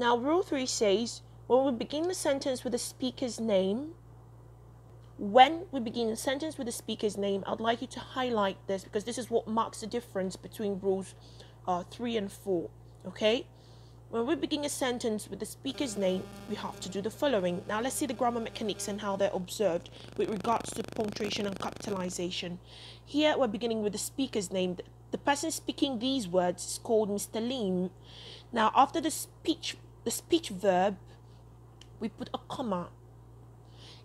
Now, rule 3 says when we begin the sentence with the speaker's name, I'd like you to highlight this because this is what marks the difference between rules 3 and 4. Okay? When we begin a sentence with the speaker's name, we have to do the following. Now, let's see the grammar mechanics and how they're observed with regards to punctuation and capitalization. Here, we're beginning with the speaker's name. The person speaking these words is called Mr. Lim. Now, after the speech verb, we put a comma.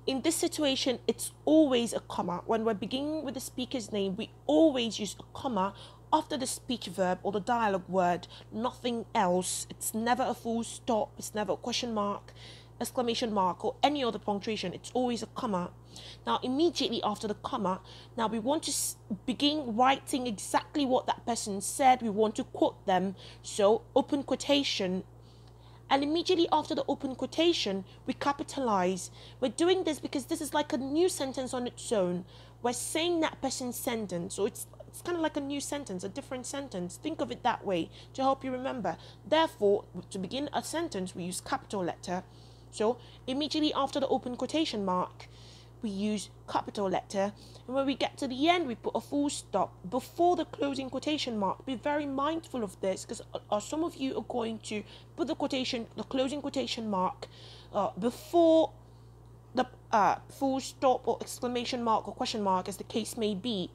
In this situation, it's always a comma. When we're beginning with the speaker's name, we always use a comma after the speech verb or the dialogue word, nothing else. It's never a full stop, it's never a question mark, exclamation mark, or any other punctuation. It's always a comma. Now, immediately after the comma, now we want to begin writing exactly what that person said. We want to quote them. So, open quotation. And immediately after the open quotation, we capitalize. We're doing this because this is like a new sentence on its own. We're saying that person's sentence. So it's kind of like a new sentence, a different sentence. Think of it that way to help you remember. Therefore, to begin a sentence, we use capital letter. So immediately after the open quotation mark, we use capital letter. And when we get to the end, we put a full stop before the closing quotation mark. Be very mindful of this because some of you are going to put the closing quotation mark before the full stop or exclamation mark or question mark, as the case may be.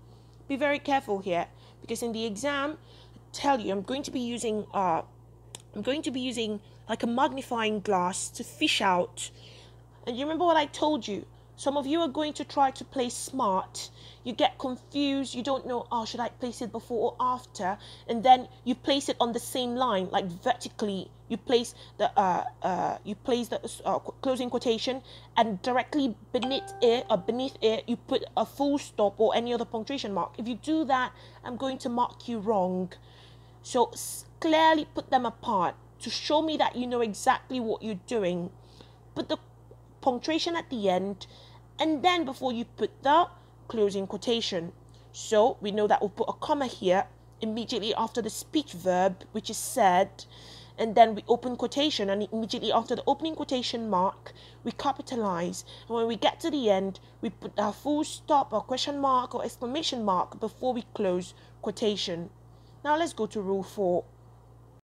Be very careful here because in the exam, I tell you, I'm going to be using like a magnifying glass to fish out. And you remember what I told you? Some of you are going to try to play smart. You get confused. You don't know, should I place it before or after? And then you place it on the same line, like vertically. You place the closing quotation, and directly beneath it, you put a full stop or any other punctuation mark. If you do that, I'm going to mark you wrong. So clearly put them apart to show me that you know exactly what you're doing. Put the punctuation at the end, and then before you put the closing quotation. So we know that we'll put a comma here immediately after the speech verb, which is said, and then we open quotation, and immediately after the opening quotation mark, we capitalize. And when we get to the end, we put a full stop or question mark or exclamation mark before we close quotation. Now let's go to rule 4.